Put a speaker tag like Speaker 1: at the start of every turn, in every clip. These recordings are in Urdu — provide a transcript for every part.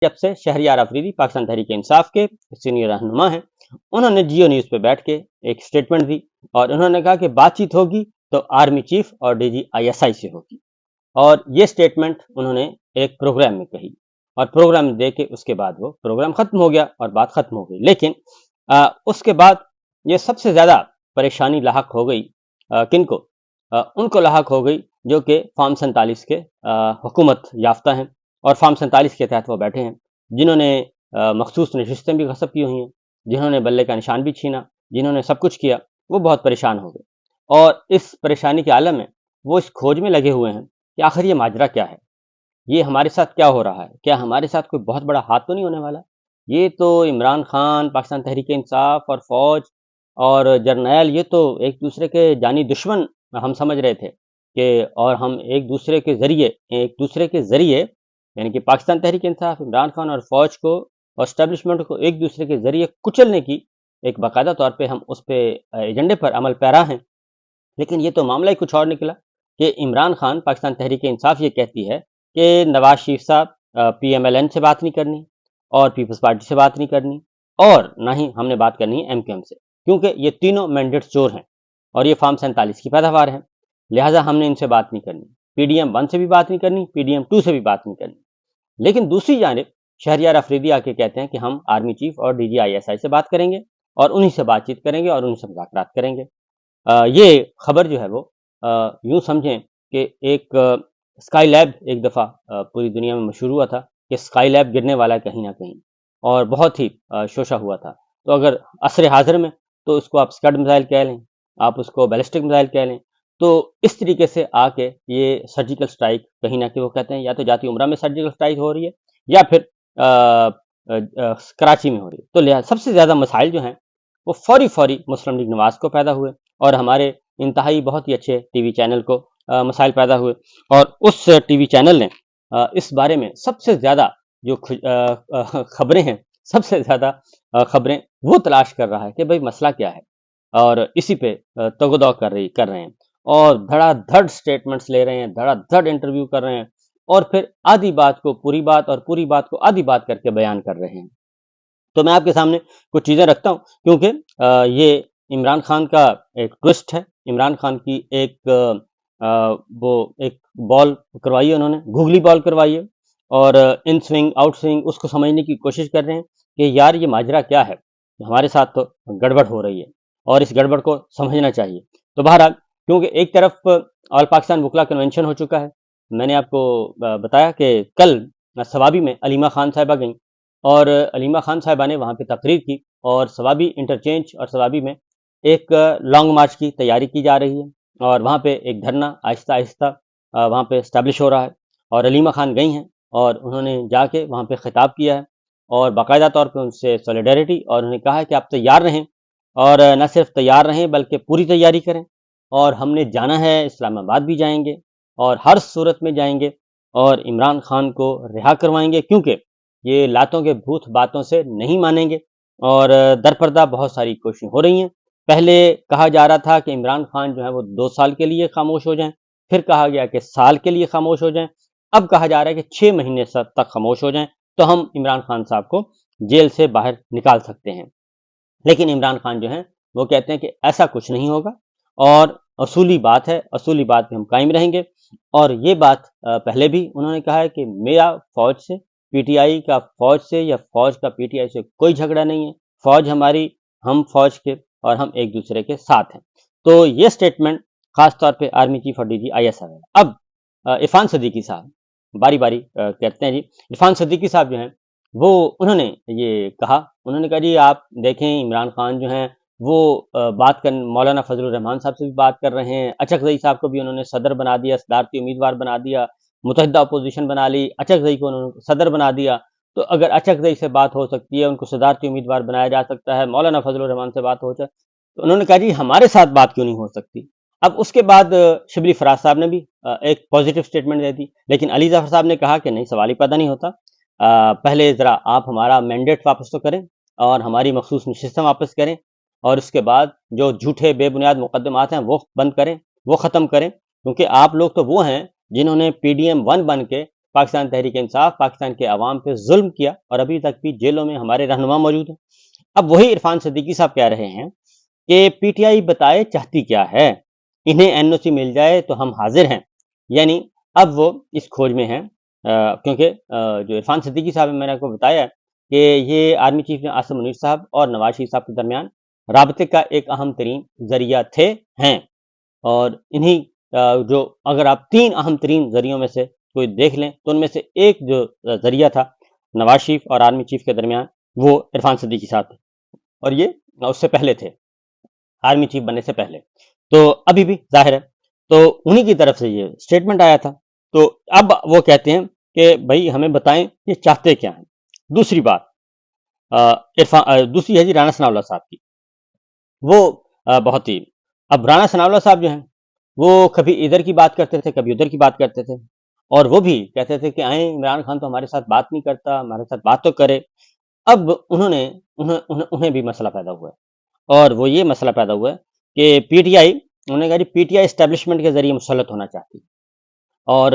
Speaker 1: جب سے شہریار افریدی پاکستان تحریک انصاف کے سینئر رہنما ہیں، انہوں نے جیو نیوز پہ بیٹھ کے ایک سٹیٹمنٹ دی اور انہوں نے کہا کہ بات چیت ہوگی تو آرمی چیف اور D G I S I سے ہوگی، اور یہ سٹیٹمنٹ انہوں نے ایک پروگرام میں کہی اور پروگرام دے کے اس کے بعد وہ پروگرام ختم ہو گیا اور بات ختم ہو گئی۔ لیکن اس کے بعد یہ سب سے زیادہ پریشانی لاحق ہو گئی کن کو؟ ان کو لاحق ہو گئی جو کہ فارم 47 کے حکومت یافتہ ہیں اور فارم 47 کے تحت وہ بیٹھے ہیں، جنہوں نے مخصوص نشستیں بھی غصب کی ہوئی ہیں، جنہوں نے بلے کا نشان بھی چھینا، جنہوں نے سب کچھ کیا، وہ بہت پریشان ہو گئے اور اس پریشانی کے عالم میں وہ اس کھوج میں لگے ہوئے ہیں کہ آخر یہ ماجرا کیا ہے، یہ ہمارے ساتھ کیا ہو رہا ہے، کیا ہمارے ساتھ کوئی بہت بڑا ہاتھ تو نہیں ہونے والا؟ یہ تو عمران خان، پاکستان تحریک انصاف اور فوج اور جرنیل یہ تو ایک دوسرے کے جانی دشمن ہم سمجھ رہے تھے کہ، اور ہم ایک دوسرے کے ذریعے یعنی کہ پاکستان تحریک انصاف، عمران خان اور فوج کو اور اسٹیبلشمنٹ کو ایک دوسرے کے ذریعے کچلنے کی ایک باقاعدہ طور پہ ہم اس پہ ایجنڈے پر عمل پیرا ہیں۔ لیکن یہ تو معاملہ ہی کچھ اور نکلا کہ عمران خان، پاکستان تحریک انصاف یہ کہتی ہے کہ نواز شریف صاحب پی ایم ایل این سے بات نہیں کرنی اور پیپلز پارٹی سے بات نہیں کرنی اور نہ ہی ہم نے بات کرنی ہے ایم کیو ایم سے، کیونکہ یہ تینوں مینڈیٹس چور ہیں اور یہ فارم 47 کی پیداوار ہے، لہٰذا ہم نے ان سے بات نہیں کرنی، پی ڈی ایم 1 سے بھی بات نہیں کرنی، پی ڈی ایم 2 سے بھی بات نہیں کرنی۔ لیکن دوسری جانب شہریار افریدی آ کے کہتے ہیں کہ ہم آرمی چیف اور D G I S I سے بات کریں گے اور انہی سے بات چیت کریں گے اور انہی سے مذاکرات کریں گے۔ یہ خبر جو ہے وہ یوں سمجھیں کہ ایک اسکائی لیب ایک دفعہ پوری دنیا میں مشہور ہوا تھا کہ اسکائی لیب گرنے والا کہیں نہ کہیں اور بہت ہی شوشہ ہوا تھا، تو اگر عصر حاضر میں تو اس کو آپ اسکڈ میزائل کہہ لیں، آپ اس کو بیلسٹک میزائل کہہ لیں، تو اس طریقے سے آ کے یہ سرجیکل سٹرائک کہیں نہ کہیں وہ کہتے ہیں یا تو جاتی عمرہ میں سرجیکل سٹرائک ہو رہی ہے یا پھر کراچی میں ہو رہی ہے، تو لہٰذا سب سے زیادہ مسائل جو ہیں وہ فوری مسلم لیگ نواز کو پیدا ہوئے اور ہمارے انتہائی بہت ہی اچھے ٹی وی چینل کو مسائل پیدا ہوئے، اور اس ٹی وی چینل نے اس بارے میں سب سے زیادہ جو خبریں ہیں، سب سے زیادہ خبریں وہ تلاش کر رہا ہے کہ بھئی مسئلہ کیا ہے، اور اسی پہ تگ و دو کر رہے ہیں اور دھڑا دھڑ سٹیٹمنٹس لے رہے ہیں، دھڑا دھڑ انٹرویو کر رہے ہیں اور پھر آدھی بات کو پوری بات اور پوری بات کو آدھی بات کر کے بیان کر رہے ہیں۔ تو میں آپ کے سامنے کچھ چیزیں رکھتا ہوں کیونکہ یہ عمران خان کا ایک ٹوسٹ ہے، عمران خان کی ایک بال کروائی ہے، انہوں نے گوگلی بال کروائی ہے اور ان سوئنگ آؤٹ سوئنگ اس کو سمجھنے کی کوشش کر رہے ہیں کہ یار یہ ماجرا کیا ہے، ہمارے ساتھ تو گڑبڑ ہو رہی ہے اور اس گڑبڑ کو سمجھنا چاہیے۔ تو بہرحال کیونکہ ایک طرف آل پاکستان وکلا کنونشن ہو چکا ہے، میں نے آپ کو بتایا کہ کل سوابی میں علیمہ خان صاحبہ گئیں اور علیمہ خان صاحبہ نے وہاں پہ تقریر کی اور سوابی انٹرچینج اور سوابی میں ایک لانگ مارچ کی تیاری کی جا رہی ہے اور وہاں پہ ایک دھرنا آہستہ آہستہ وہاں پہ اسٹیبلش ہو رہا ہے، اور علیمہ خان گئی ہیں اور انہوں نے جا کے وہاں پہ خطاب کیا ہے اور باقاعدہ طور پہ ان سے سولیڈیرٹی، اور انہوں نے کہا ہے کہ آپ تیار رہیں اور نہ صرف تیار رہیں بلکہ پوری تیاری کریں، اور ہم نے جانا ہے، اسلام آباد بھی جائیں گے اور ہر صورت میں جائیں گے اور عمران خان کو رہا کروائیں گے، کیونکہ یہ لاتوں کے بھوت باتوں سے نہیں مانیں گے اور در پردہ بہت ساری کوششیں ہو رہی ہیں۔ پہلے کہا جا رہا تھا کہ عمران خان جو ہے وہ 2 سال کے لیے خاموش ہو جائیں، پھر کہا گیا کہ سال کے لیے خاموش ہو جائیں، اب کہا جا رہا ہے کہ 6 مہینے تک خاموش ہو جائیں تو ہم عمران خان صاحب کو جیل سے باہر نکال سکتے ہیں۔ لیکن عمران خان جو ہیں وہ کہتے ہیں کہ ایسا کچھ نہیں ہوگا اور اصولی بات ہے، اصولی بات پہ ہم قائم رہیں گے، اور یہ بات پہلے بھی انہوں نے کہا ہے کہ میرا فوج سے، پی ٹی آئی کا فوج سے یا فوج کا پی ٹی آئی سے کوئی جھگڑا نہیں ہے، فوج ہماری، ہم فوج کے اور ہم ایک دوسرے کے ساتھ ہیں۔ تو یہ سٹیٹمنٹ خاص طور پہ آرمی چیف اور D G I S I. اب عرفان صدیقی صاحب باری باری کہتے ہیں جی، عرفان صدیقی صاحب جو ہیں وہ انہوں نے یہ کہا، انہوں نے کہا جی آپ دیکھیں عمران خان جو ہیں وہ بات کر مولانا فضل الرحمان صاحب سے بھی بات کر رہے ہیں، اچک زئی صاحب کو بھی انہوں نے صدر بنا دیا، صدارتی امیدوار بنا دیا، متحدہ اپوزیشن بنا لی، اچک زئی کو انہوں نے صدر بنا دیا، تو اگر اچک زئی سے بات ہو سکتی ہے، ان کو صدارتی امیدوار بنایا جا سکتا ہے، مولانا فضل الرحمان سے بات ہو سکتی، تو انہوں نے کہا جی ہمارے ساتھ بات کیوں نہیں ہو سکتی۔ اب اس کے بعد شبلی فراز صاحب نے بھی ایک پازیٹیو سٹیٹمنٹ دے دی، لیکن علی ظفر صاحب نے کہا کہ نہیں، سوال ہی پیدا نہیں ہوتا، پہلے ذرا آپ ہمارا مینڈیٹ واپس تو کریں اور ہماری مخصوص نشستیں واپس کریں، اور اس کے بعد جو جھوٹے بے بنیاد مقدمات ہیں وہ بند کریں، وہ ختم کریں، کیونکہ آپ لوگ تو وہ ہیں جنہوں نے پی ڈی ایم 1 بن کے پاکستان تحریک انصاف پاکستان کے عوام پہ ظلم کیا اور ابھی تک بھی جیلوں میں ہمارے رہنما موجود ہیں۔ اب وہی عرفان صدیقی صاحب کہہ رہے ہیں کہ پی ٹی آئی بتائے چاہتی کیا ہے، انہیں این او سی مل جائے تو ہم حاضر ہیں۔ یعنی اب وہ اس کھوج میں ہیں، کیونکہ جو عرفان صدیقی صاحب نے میں نے آپ کو بتایا کہ یہ آرمی چیف عاصم منیر صاحب اور نواز شریف صاحب کے درمیان رابطے کا ایک اہم ترین ذریعہ ہیں، اور انہی جو اگر آپ 3 اہم ترین ذریعوں میں سے کوئی دیکھ لیں تو ان میں سے ایک جو ذریعہ تھا نواز شریف اور آرمی چیف کے درمیان، وہ عرفان صدیقی صاحب تھے، اور یہ اس سے پہلے تھے، آرمی چیف بننے سے پہلے، تو ابھی بھی ظاہر ہے تو انہی کی طرف سے یہ سٹیٹمنٹ آیا تھا۔ تو اب وہ کہتے ہیں کہ بھائی ہمیں بتائیں یہ چاہتے کیا ہیں۔ دوسری بات دوسری ہے جی رانا ثناء اللہ صاحب کی، وہ بہت ہی، اب رانا ثناء اللہ صاحب جو ہیں وہ کبھی ادھر کی بات کرتے تھے کبھی ادھر کی بات کرتے تھے، اور وہ بھی کہتے تھے کہ آئیں عمران خان تو ہمارے ساتھ بات نہیں کرتا، ہمارے ساتھ بات تو کرے۔ اب انہیں بھی مسئلہ پیدا ہوا ہے، اور وہ یہ مسئلہ پیدا ہوا ہے کہ پی ٹی آئی، انہوں نے کہا جی پی ٹی آئی اسٹیبلشمنٹ کے ذریعے مسلط ہونا چاہتی ہے، اور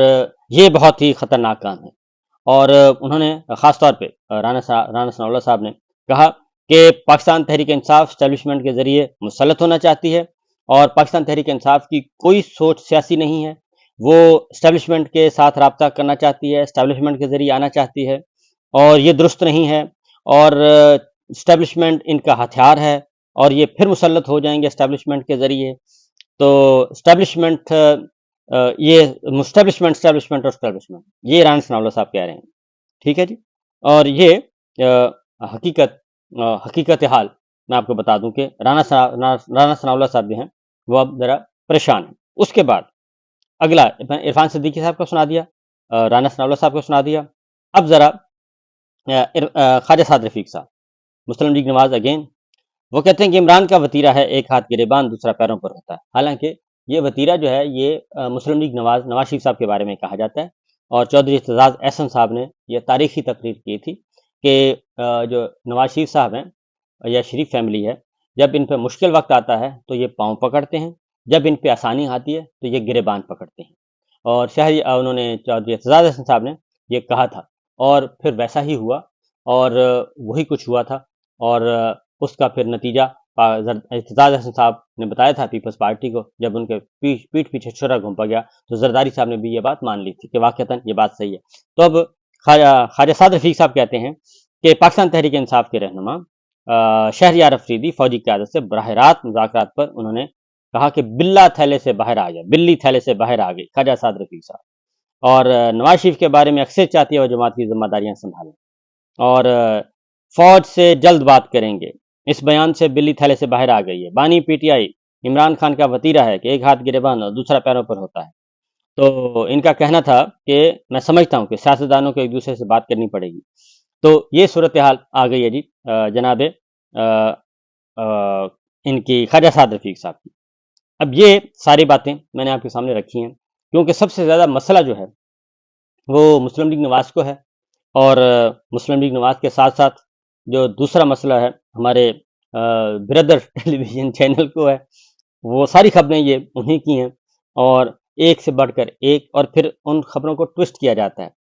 Speaker 1: یہ بہت ہی خطرناک کام ہے۔ اور انہوں نے خاص طور پہ رانا ثناء اللہ صاحب نے کہا کہ پاکستان تحریک انصاف اسٹیبلشمنٹ کے ذریعے مسلط ہونا چاہتی ہے، اور پاکستان تحریک انصاف کی کوئی سوچ سیاسی نہیں ہے، وہ اسٹیبلشمنٹ کے ساتھ رابطہ کرنا چاہتی ہے، اسٹیبلشمنٹ کے ذریعے آنا چاہتی ہے، اور یہ درست نہیں ہے، اور اسٹیبلشمنٹ ان کا ہتھیار ہے، اور یہ پھر مسلط ہو جائیں گے اسٹیبلشمنٹ کے ذریعے۔ تو اسٹیبلشمنٹ یہ اسٹیبلشمنٹ یہ رانا ثناء اللہ صاحب کہہ رہے ہیں، ٹھیک ہے جی۔ اور یہ حقیقت حال میں آپ کو بتا دوں کہ رانا ثناء اللہ صاحب جو ہیں وہ اب ذرا پریشان ہیں۔ اس کے بعد اگلا عرفان صدیقی صاحب کو سنا دیا، رانا ثناء اللہ صاحب کو سنا دیا، اب ذرا خواجہ سعد رفیق صاحب، مسلم لیگ نواز اگین، وہ کہتے ہیں کہ عمران کا وتیرہ ہے ایک ہاتھ گریبان دوسرا پیروں پر ہوتا ہے۔ حالانکہ یہ وتیرہ جو ہے یہ مسلم لیگ نواز شریف صاحب کے بارے میں کہا جاتا ہے، اور چودھری اعتزاز احسن صاحب نے یہ تاریخی تقریر کی تھی کہ جو نواز شریف صاحب ہیں یا شریف فیملی ہے، جب ان پہ مشکل وقت آتا ہے تو یہ پاؤں پکڑتے ہیں، جب ان پہ آسانی آتی ہے تو یہ گریبان پکڑتے ہیں۔ اور انہوں نے چودھری اعتزاز احسن صاحب نے یہ کہا تھا، اور پھر ویسا ہی ہوا، اور وہی کچھ ہوا تھا، اور اس کا پھر نتیجہ اعتزاز احسن صاحب نے بتایا تھا پیپلز پارٹی کو، جب ان کے پیٹھ پیچھے چھرا گھومپا گیا تو زرداری صاحب نے بھی یہ بات مان لی تھی کہ واقعتاً یہ بات صحیح ہے۔ تو اب خواجہ سعد رفیق صاحب کہتے ہیں کہ پاکستان تحریک انصاف کے رہنما شہریار افریدی فوجی قیادت سے براہ راست مذاکرات پر انہوں نے کہا کہ بلا تھیلے سے باہر آ جائے، بلی تھیلے سے باہر آ گئی خواجہ سعد رفیق صاحب، اور نواز شریف کے بارے میں اکثر چاہتی ہے وہ جماعت کی ذمہ داریاں سنبھالیں، اور فوج سے جلد بات کریں گے، اس بیان سے بلی تھیلے سے باہر آ گئی ہے۔ بانی P T I Imran Khan کا وتیرہ ہے کہ ایک ہاتھ گریبان اور دوسرا پیروں پر ہوتا ہے۔ تو ان کا کہنا تھا کہ میں سمجھتا ہوں کہ سیاستدانوں کو ایک دوسرے سے بات کرنی پڑے گی۔ تو یہ صورتحال آ گئی ہے جی جناب ان کی خواجہ سعد رفیق صاحب کی۔ اب یہ ساری باتیں میں نے آپ کے سامنے رکھی ہیں کیونکہ سب سے زیادہ مسئلہ جو ہے وہ مسلم لیگ نواز کو ہے، اور مسلم لیگ نواز کے ساتھ ساتھ جو دوسرا مسئلہ ہے ہمارے بردر ٹیلی ویژن چینل کو ہے، وہ ساری خبریں یہ انہیں کی ہیں، اور ایک سے بڑھ کر ایک، اور پھر ان خبروں کو ٹوسٹ کیا جاتا ہے۔